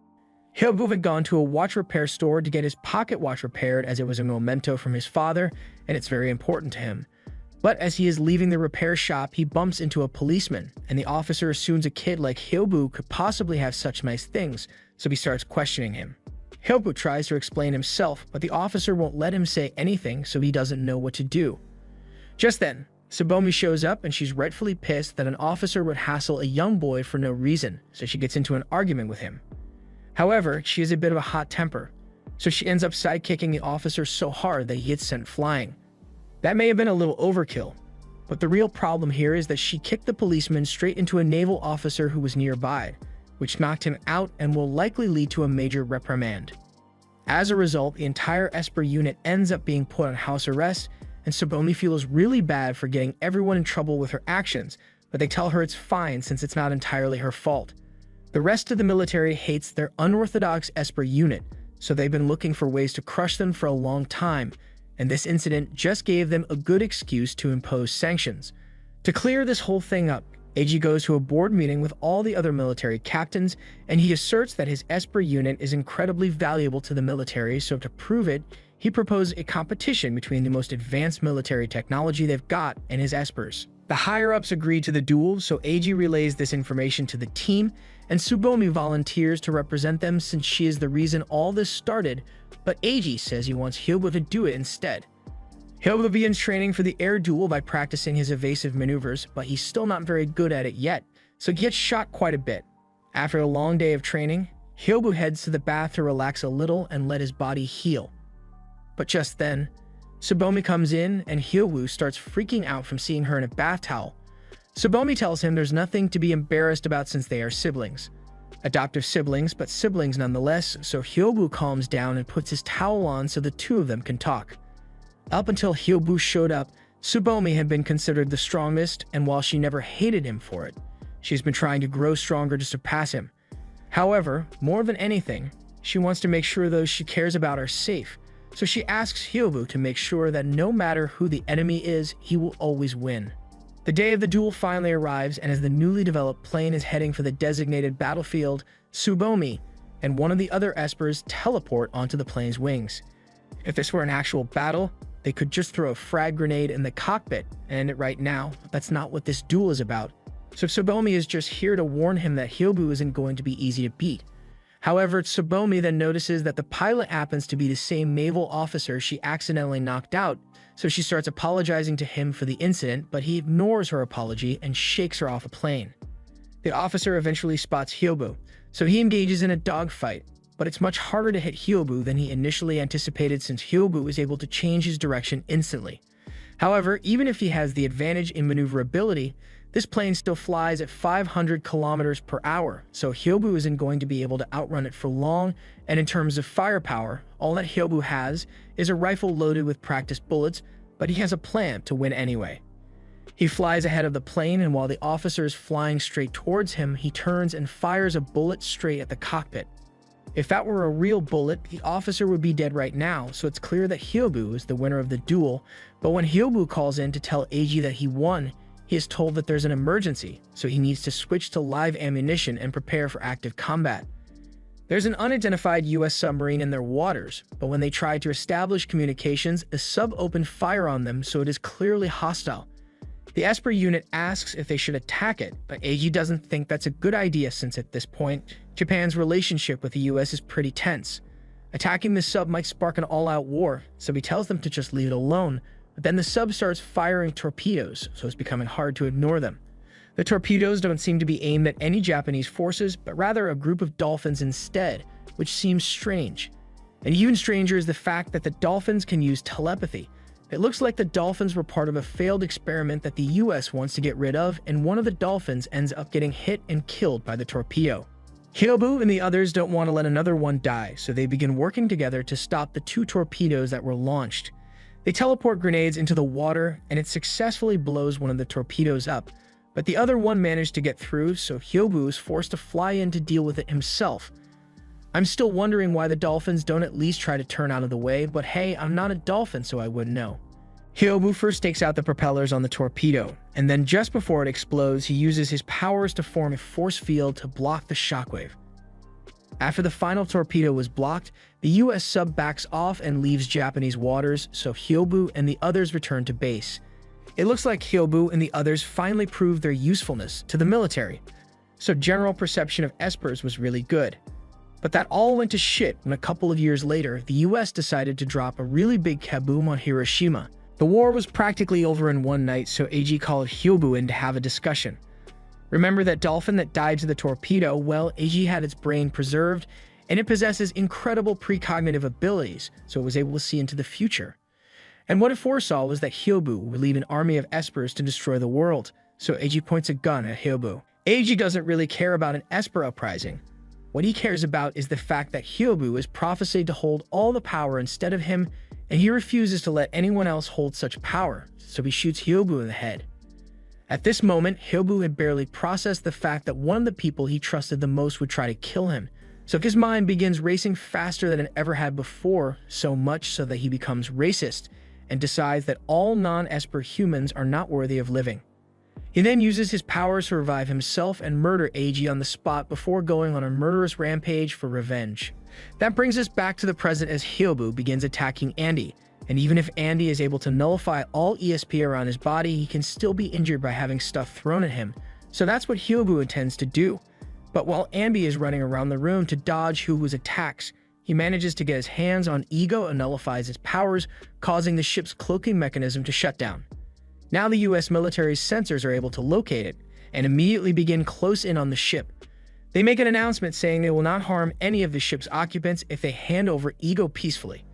Hyobu had gone to a watch repair store to get his pocket watch repaired as it was a memento from his father, and it's very important to him. But as he is leaving the repair shop, he bumps into a policeman, and the officer assumes a kid like Hyobu could possibly have such nice things, so he starts questioning him. Hyobu tries to explain himself, but the officer won't let him say anything, so he doesn't know what to do. Just then, Tsubomi shows up, and she's rightfully pissed that an officer would hassle a young boy for no reason, so she gets into an argument with him. However, she has a bit of a hot temper, so she ends up sidekicking the officer so hard that he gets sent flying. That may have been a little overkill, but the real problem here is that she kicked the policeman straight into a naval officer who was nearby, which knocked him out and will likely lead to a major reprimand. As a result, the entire Esper unit ends up being put on house arrest, and Tsubomi feels really bad for getting everyone in trouble with her actions, but they tell her it's fine since it's not entirely her fault. The rest of the military hates their unorthodox Esper unit, so they've been looking for ways to crush them for a long time, and this incident just gave them a good excuse to impose sanctions. To clear this whole thing up, AG goes to a board meeting with all the other military captains, and he asserts that his Esper unit is incredibly valuable to the military, so to prove it, he proposed a competition between the most advanced military technology they've got and his Espers. The higher-ups agree to the duel, so AG relays this information to the team, and Tsubomi volunteers to represent them since she is the reason all this started, but AG says he wants Hyobu to do it instead. Hyobu begins training for the air duel by practicing his evasive maneuvers, but he's still not very good at it yet, so he gets shot quite a bit. After a long day of training, Hyobu heads to the bath to relax a little and let his body heal. But just then, Tsubomi comes in and Hyobu starts freaking out from seeing her in a bath towel. Tsubomi tells him there's nothing to be embarrassed about since they are siblings. Adoptive siblings, but siblings nonetheless, so Hyobu calms down and puts his towel on so the two of them can talk. Up until Hyobu showed up, Tsubomi had been considered the strongest, and while she never hated him for it, she's been trying to grow stronger to surpass him. However, more than anything, she wants to make sure those she cares about are safe, so she asks Hyobu to make sure that no matter who the enemy is, he will always win. The day of the duel finally arrives, and as the newly developed plane is heading for the designated battlefield, Tsubomi and one of the other Espers teleport onto the plane's wings. If this were an actual battle, they could just throw a frag grenade in the cockpit and end it right now. That's not what this duel is about. So Tsubomi is just here to warn him that Hyobu isn't going to be easy to beat. However, Tsubomi then notices that the pilot happens to be the same naval officer she accidentally knocked out, so she starts apologizing to him for the incident, but he ignores her apology and shakes her off the plane. The officer eventually spots Hyobu, so he engages in a dogfight, but it's much harder to hit Hyobu than he initially anticipated since Hyobu is able to change his direction instantly. However, even if he has the advantage in maneuverability, this plane still flies at 500 kilometers per hour, so Hyobu isn't going to be able to outrun it for long, and in terms of firepower, all that Hyobu has is a rifle loaded with practice bullets, but he has a plan to win anyway. He flies ahead of the plane, and while the officer is flying straight towards him, he turns and fires a bullet straight at the cockpit. If that were a real bullet, the officer would be dead right now, so it's clear that Hyobu is the winner of the duel, but when Hyobu calls in to tell Eiji that he won, he is told that there's an emergency, so he needs to switch to live ammunition and prepare for active combat. There's an unidentified US submarine in their waters, but when they try to establish communications, a sub opened fire on them, so it is clearly hostile. The Esper unit asks if they should attack it, but Eiji doesn't think that's a good idea since at this point, Japan's relationship with the US is pretty tense. Attacking the sub might spark an all-out war, so he tells them to just leave it alone, but then the sub starts firing torpedoes, so it's becoming hard to ignore them. The torpedoes don't seem to be aimed at any Japanese forces, but rather a group of dolphins instead, which seems strange. And even stranger is the fact that the dolphins can use telepathy. It looks like the dolphins were part of a failed experiment that the US wants to get rid of, and one of the dolphins ends up getting hit and killed by the torpedo. Hyobu and the others don't want to let another one die, so they begin working together to stop the two torpedoes that were launched. They teleport grenades into the water, and it successfully blows one of the torpedoes up, but the other one managed to get through, so Hyobu is forced to fly in to deal with it himself. I'm still wondering why the dolphins don't at least try to turn out of the way, but hey, I'm not a dolphin, so I wouldn't know. Hyobu first takes out the propellers on the torpedo, and then just before it explodes, he uses his powers to form a force field to block the shockwave. After the final torpedo was blocked, the US sub backs off and leaves Japanese waters, so Hyobu and the others return to base. It looks like Hyobu and the others finally proved their usefulness to the military, so general perception of Espers was really good. But that all went to shit when a couple of years later, the US decided to drop a really big kaboom on Hiroshima. The war was practically over in one night, so AG called Hyobu in to have a discussion. Remember that dolphin that died to the torpedo? Well, AG had its brain preserved, and it possesses incredible precognitive abilities, so it was able to see into the future. And what it foresaw was that Hyobu would lead an army of Espers to destroy the world, so AG points a gun at Hyobu. AG doesn't really care about an Esper uprising. What he cares about is the fact that Hyobu is prophesied to hold all the power instead of him, and he refuses to let anyone else hold such power, so he shoots Hyobu in the head. At this moment, Hyobu had barely processed the fact that one of the people he trusted the most would try to kill him. So his mind begins racing faster than it ever had before, so much so that he becomes racist and decides that all non-Esper humans are not worthy of living. He then uses his powers to revive himself and murder AG on the spot before going on a murderous rampage for revenge. That brings us back to the present as Hyobu begins attacking Andy, and even if Andy is able to nullify all ESP around his body, he can still be injured by having stuff thrown at him. So that's what Hyobu intends to do. But while Andy is running around the room to dodge Hyobu's attacks, he manages to get his hands on Ego and nullifies his powers, causing the ship's cloaking mechanism to shut down. Now the US military's sensors are able to locate it, and immediately begin close in on the ship. They make an announcement saying they will not harm any of the ship's occupants if they hand over Ego peacefully.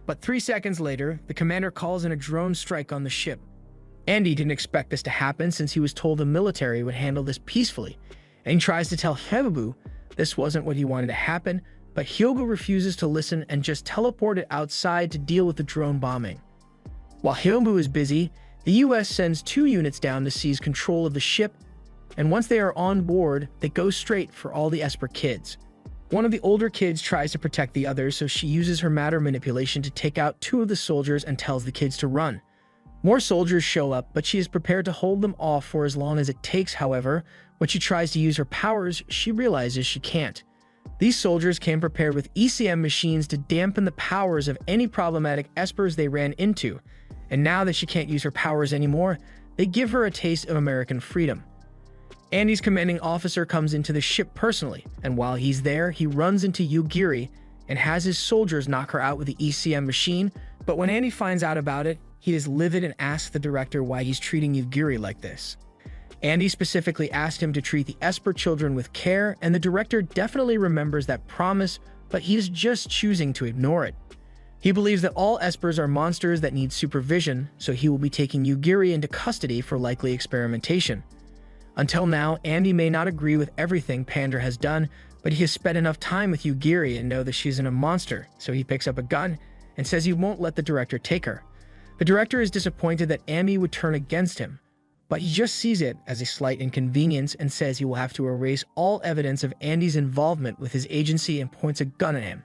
But 3 seconds later, the commander calls in a drone strike on the ship. Andy didn't expect this to happen since he was told the military would handle this peacefully, and he tries to tell Hyobu this wasn't what he wanted to happen, but Hyobu refuses to listen and just teleported outside to deal with the drone bombing. While Hyobu is busy, the US sends 2 units down to seize control of the ship, and once they are on board, they go straight for all the Esper kids. One of the older kids tries to protect the others, so she uses her matter manipulation to take out 2 of the soldiers and tells the kids to run. More soldiers show up, but she is prepared to hold them off for as long as it takes. However, when she tries to use her powers, she realizes she can't. These soldiers came prepared with ECM machines to dampen the powers of any problematic Espers they ran into, and now that she can't use her powers anymore, they give her a taste of American freedom. Andy's commanding officer comes into the ship personally, and while he's there, he runs into Yugiri and has his soldiers knock her out with the ECM machine, but when Andy finds out about it, he is livid and asks the director why he's treating Yugiri like this. Andy specifically asked him to treat the Esper children with care, and the director definitely remembers that promise, but he is just choosing to ignore it. He believes that all Espers are monsters that need supervision, so he will be taking Yugiri into custody for likely experimentation. Until now, Andy may not agree with everything Pandra has done, but he has spent enough time with Yugiri and know that she's a monster, so he picks up a gun and says he won't let the director take her. The director is disappointed that Andy would turn against him, but he just sees it as a slight inconvenience and says he will have to erase all evidence of Andy's involvement with his agency and points a gun at him.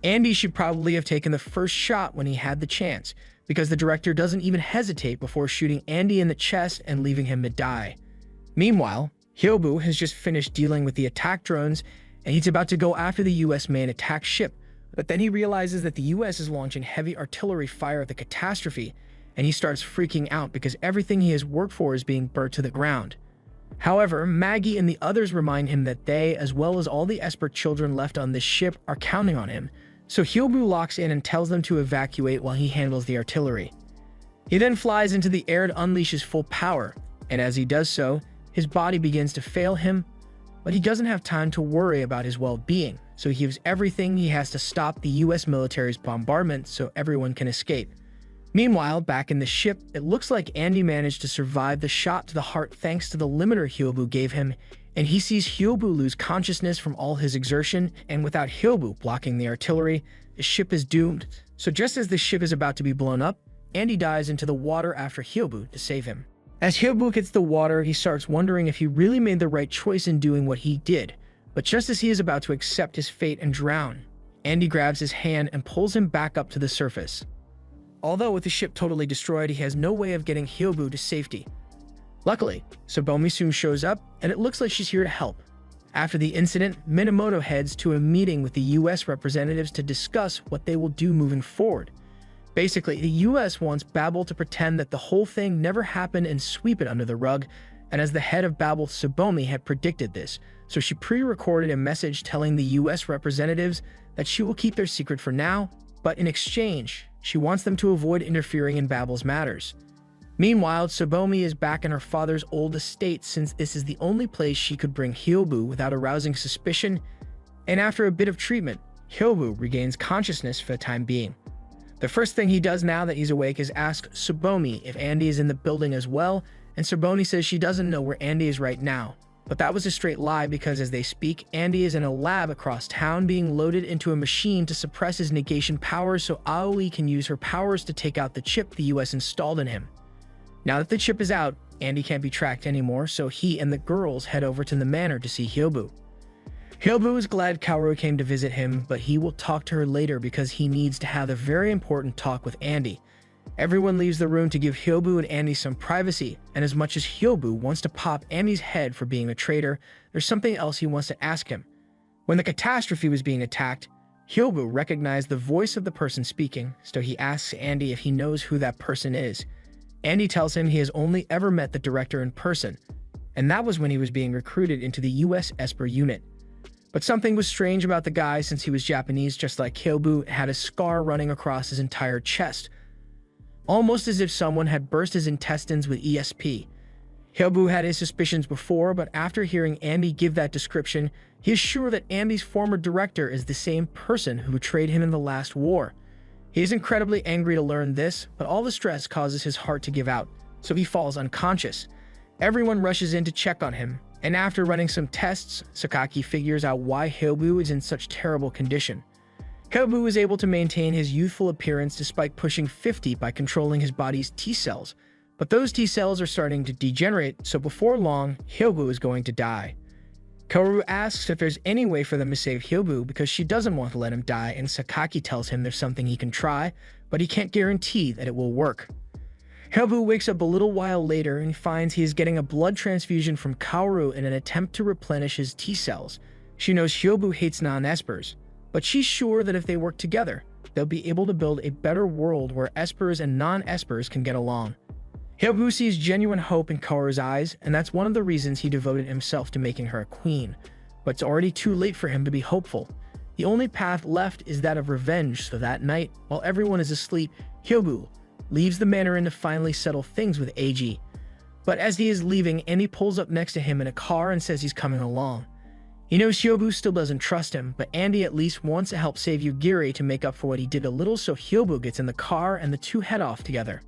Andy should probably have taken the first shot when he had the chance, because the director doesn't even hesitate before shooting Andy in the chest and leaving him to die. Meanwhile, Hyobu has just finished dealing with the attack drones, and he's about to go after the US main attack ship, but then he realizes that the US is launching heavy artillery fire at the catastrophe, and he starts freaking out because everything he has worked for is being burnt to the ground. However, Maggie and the others remind him that they, as well as all the Esper children left on this ship, are counting on him, so Hyobu locks in and tells them to evacuate while he handles the artillery. He then flies into the air to unleash his full power, and as he does so, his body begins to fail him, but he doesn't have time to worry about his well-being, so he gives everything he has to stop the US military's bombardment so everyone can escape. Meanwhile, back in the ship, it looks like Andy managed to survive the shot to the heart thanks to the limiter Hyobu gave him, and he sees Hyobu lose consciousness from all his exertion, and without Hyobu blocking the artillery, the ship is doomed. So just as the ship is about to be blown up, Andy dives into the water after Hyobu to save him. As Hyobu hits the water, he starts wondering if he really made the right choice in doing what he did, but just as he is about to accept his fate and drown, Andy grabs his hand and pulls him back up to the surface. Although with the ship totally destroyed, he has no way of getting Hyobu to safety. Luckily, Tsubomi soon shows up, and it looks like she's here to help. After the incident, Minamoto heads to a meeting with the US representatives to discuss what they will do moving forward. Basically, the US wants Babel to pretend that the whole thing never happened and sweep it under the rug, and as the head of Babel, Tsubomi had predicted this, so she pre-recorded a message telling the US representatives that she will keep their secret for now, but in exchange, she wants them to avoid interfering in Babel's matters. Meanwhile, Tsubomi is back in her father's old estate since this is the only place she could bring Hyobu without arousing suspicion, and after a bit of treatment, Hyobu regains consciousness for the time being. The first thing he does now that he's awake is ask Tsubomi if Andy is in the building as well, and Tsubomi says she doesn't know where Andy is right now. But that was a straight lie because as they speak, Andy is in a lab across town being loaded into a machine to suppress his negation powers so Aoi can use her powers to take out the chip the US installed in him. Now that the chip is out, Andy can't be tracked anymore, so he and the girls head over to the manor to see Hyobu. Hyobu is glad Kaoru came to visit him, but he will talk to her later because he needs to have a very important talk with Andy. Everyone leaves the room to give Hyobu and Andy some privacy, and as much as Hyobu wants to pop Andy's head for being a traitor, there's something else he wants to ask him. When the catastrophe was being attacked, Hyobu recognized the voice of the person speaking, so he asks Andy if he knows who that person is. Andy tells him he has only ever met the director in person, and that was when he was being recruited into the US Esper unit. But something was strange about the guy since he was Japanese, just like Hyobu had a scar running across his entire chest, almost as if someone had burst his intestines with ESP. Hyobu had his suspicions before, but after hearing Andy give that description, he is sure that Andy's former director is the same person who betrayed him in the last war. He is incredibly angry to learn this, but all the stress causes his heart to give out, so he falls unconscious. Everyone rushes in to check on him, and after running some tests, Sakaki figures out why Hyobu is in such terrible condition. Hyobu is able to maintain his youthful appearance despite pushing 50 by controlling his body's T-cells, but those T-cells are starting to degenerate, so before long, Hyobu is going to die. Kaoru asks if there's any way for them to save Hyobu because she doesn't want to let him die, and Sakaki tells him there's something he can try, but he can't guarantee that it will work. Hyobu wakes up a little while later and finds he is getting a blood transfusion from Kaoru in an attempt to replenish his T-cells. She knows Hyobu hates non-espers, but she's sure that if they work together, they'll be able to build a better world where espers and non-espers can get along. Hyobu sees genuine hope in Kaoru's eyes, and that's one of the reasons he devoted himself to making her a queen. But it's already too late for him to be hopeful. The only path left is that of revenge, so that night, while everyone is asleep, Hyobu leaves the manor inn to finally settle things with Eiji. But as he is leaving, Andy pulls up next to him in a car and says he's coming along. He knows Hyobu still doesn't trust him, but Andy at least wants to help save Yugiri to make up for what he did a little, so Hyobu gets in the car and the two head off together.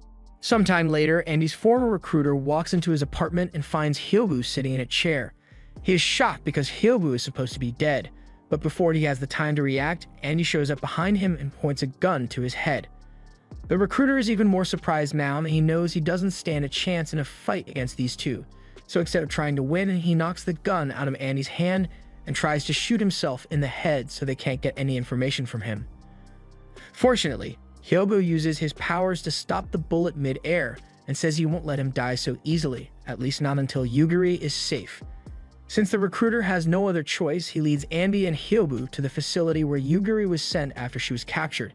Sometime later, Andy's former recruiter walks into his apartment and finds Hyobu sitting in a chair. He is shocked because Hyobu is supposed to be dead, but before he has the time to react, Andy shows up behind him and points a gun to his head. The recruiter is even more surprised now that he knows he doesn't stand a chance in a fight against these two, so instead of trying to win, he knocks the gun out of Andy's hand and tries to shoot himself in the head so they can't get any information from him. Fortunately, Hyobu uses his powers to stop the bullet mid-air and says he won't let him die so easily, at least not until Yugiri is safe. Since the recruiter has no other choice, he leads Andy and Hyobu to the facility where Yugiri was sent after she was captured.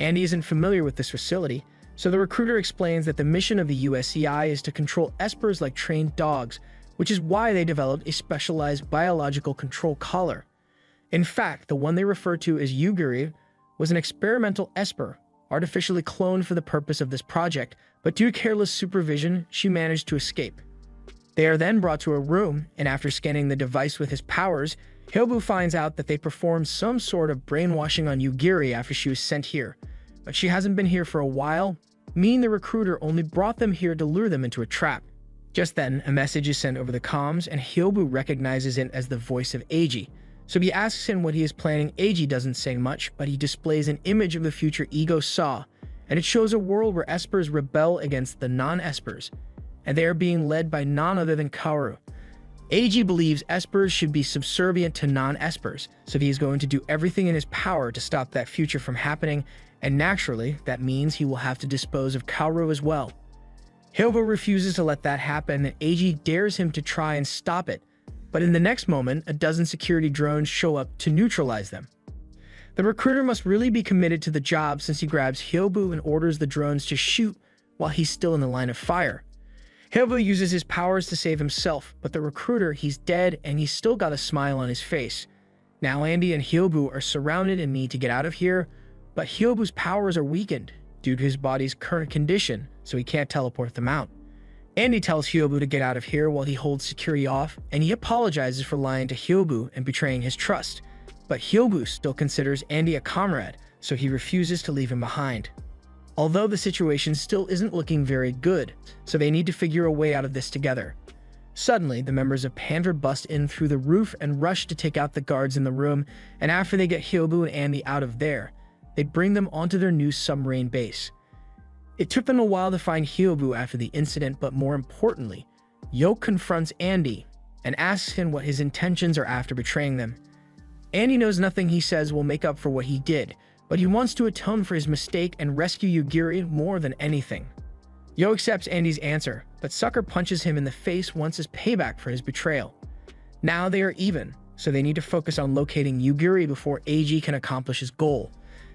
Andy isn't familiar with this facility, so the recruiter explains that the mission of the USCI is to control espers like trained dogs, which is why they developed a specialized biological control collar. In fact, the one they refer to as Yugiri was an experimental esper, artificially cloned for the purpose of this project, but due to careless supervision, she managed to escape. They are then brought to a room, and after scanning the device with his powers, Hyobu finds out that they performed some sort of brainwashing on Yugiri after she was sent here, but she hasn't been here for a while, meaning the recruiter only brought them here to lure them into a trap. Just then, a message is sent over the comms, and Hyobu recognizes it as the voice of Eiji. So he asks him what he is planning. Eiji doesn't say much, but he displays an image of the future Ego saw, and it shows a world where espers rebel against the non-espers, and they are being led by none other than Kaoru. Eiji believes espers should be subservient to non-espers, so he is going to do everything in his power to stop that future from happening, and naturally, that means he will have to dispose of Kaoru as well. Hyobu refuses to let that happen, and Eiji dares him to try and stop it, but in the next moment, a dozen security drones show up to neutralize them. The recruiter must really be committed to the job since he grabs Hyobu and orders the drones to shoot while he's still in the line of fire. Hyobu uses his powers to save himself, but the recruiter, he's dead and he's still got a smile on his face. Now Andy and Hyobu are surrounded and need to get out of here, but Hyobu's powers are weakened due to his body's current condition, so he can't teleport them out. Andy tells Hyobu to get out of here while he holds security off, and he apologizes for lying to Hyobu and betraying his trust. But Hyobu still considers Andy a comrade, so he refuses to leave him behind. Although the situation still isn't looking very good, so they need to figure a way out of this together. Suddenly, the members of Pandra bust in through the roof and rush to take out the guards in the room, and after they get Hyobu and Andy out of there, they bring them onto their new submarine base. It took them a while to find Hyobu after the incident, but more importantly, Yo confronts Andy and asks him what his intentions are after betraying them. Andy knows nothing he says will make up for what he did, but he wants to atone for his mistake and rescue Yugiri more than anything. Yo accepts Andy's answer, but Sucker punches him in the face once as payback for his betrayal. Now they are even, so they need to focus on locating Yugiri before AG can accomplish his goal.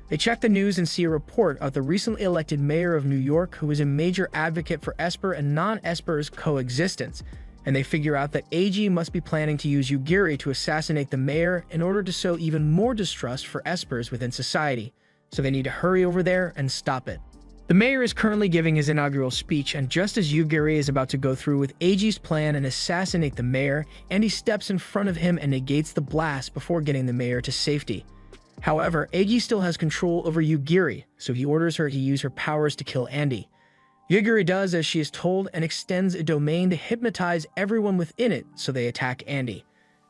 They check the news and see a report of the recently elected mayor of New York, who is a major advocate for Esper and non-Esper's coexistence, and they figure out that AG must be planning to use Yugiri to assassinate the mayor in order to sow even more distrust for Espers within society, so they need to hurry over there and stop it. The mayor is currently giving his inaugural speech, and just as Yugiri is about to go through with AG's plan and assassinate the mayor, Andy steps in front of him and negates the blast before getting the mayor to safety. However, AG still has control over Yugiri, so he orders her to use her powers to kill Andy. Yugiri does as she is told and extends a domain to hypnotize everyone within it, so they attack Andy.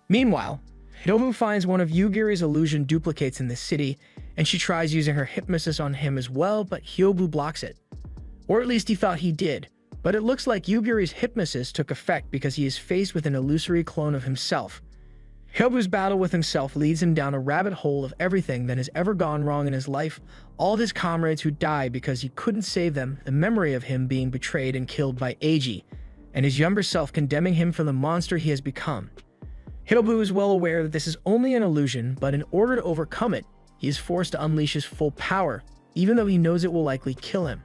Meanwhile, Hyobu finds one of Yugiri's illusion duplicates in the city, and she tries using her hypnosis on him as well, but Hyobu blocks it. Or at least he thought he did, but it looks like Yugiri's hypnosis took effect because he is faced with an illusory clone of himself. Hyobu's battle with himself leads him down a rabbit hole of everything that has ever gone wrong in his life, all of his comrades who died because he couldn't save them, the memory of him being betrayed and killed by AG, and his younger self condemning him for the monster he has become. Hyobu is well aware that this is only an illusion, but in order to overcome it, he is forced to unleash his full power, even though he knows it will likely kill him.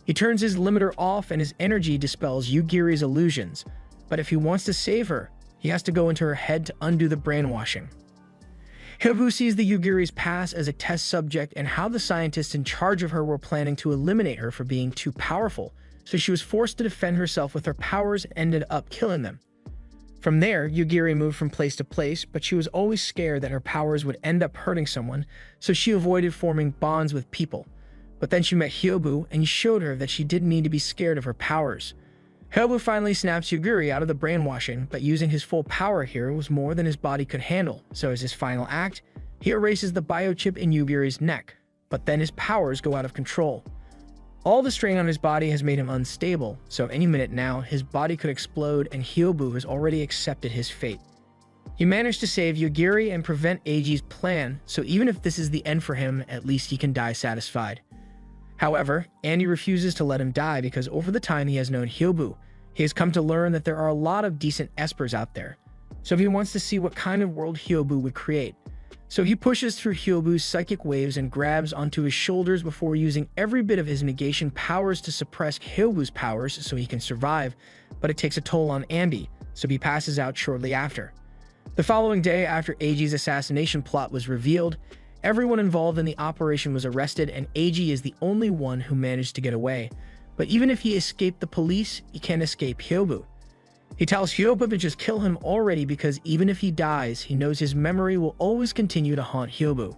He turns his limiter off and his energy dispels Yugiri's illusions, but if he wants to save her, he has to go into her head to undo the brainwashing. Hyobu sees the Yugiri's past as a test subject and how the scientists in charge of her were planning to eliminate her for being too powerful, so she was forced to defend herself with her powers and ended up killing them. From there, Yugiri moved from place to place, but she was always scared that her powers would end up hurting someone, so she avoided forming bonds with people. But then she met Hyobu, and he showed her that she didn't need to be scared of her powers. Hyobu finally snaps Yugiri out of the brainwashing, but using his full power here was more than his body could handle, so as his final act, he erases the biochip in Yugiri's neck, but then his powers go out of control. All the strain on his body has made him unstable, so any minute now, his body could explode and Hyobu has already accepted his fate. He managed to save Yugiri and prevent AG's plan, so even if this is the end for him, at least he can die satisfied. However, Andy refuses to let him die because over the time he has known Hyobu, he has come to learn that there are a lot of decent Espers out there, so he wants to see what kind of world Hyobu would create. So he pushes through Hyobu's psychic waves and grabs onto his shoulders before using every bit of his negation powers to suppress Hyobu's powers so he can survive, but it takes a toll on Andy, so he passes out shortly after. The following day, after AG's assassination plot was revealed, everyone involved in the operation was arrested and AG is the only one who managed to get away. But even if he escaped the police, he can't escape Hyobu. He tells Hyobu to just kill him already because even if he dies, he knows his memory will always continue to haunt Hyobu.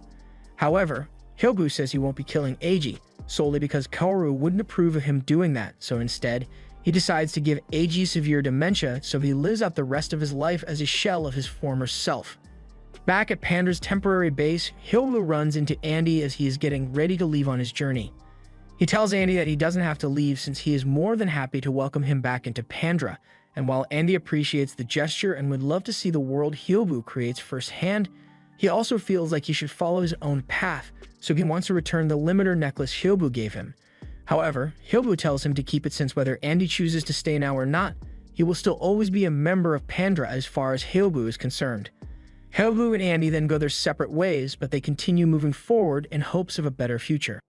However, Hyobu says he won't be killing AG, solely because Kaoru wouldn't approve of him doing that, so instead, he decides to give AG severe dementia so he lives out the rest of his life as a shell of his former self. Back at Pandra's temporary base, Hyobu runs into Andy as he is getting ready to leave on his journey. He tells Andy that he doesn't have to leave since he is more than happy to welcome him back into Pandra, and while Andy appreciates the gesture and would love to see the world Hyobu creates firsthand, he also feels like he should follow his own path, so he wants to return the limiter necklace Hyobu gave him. However, Hyobu tells him to keep it since whether Andy chooses to stay now or not, he will still always be a member of Pandra as far as Hyobu is concerned. Hyobu and Andy then go their separate ways, but they continue moving forward in hopes of a better future.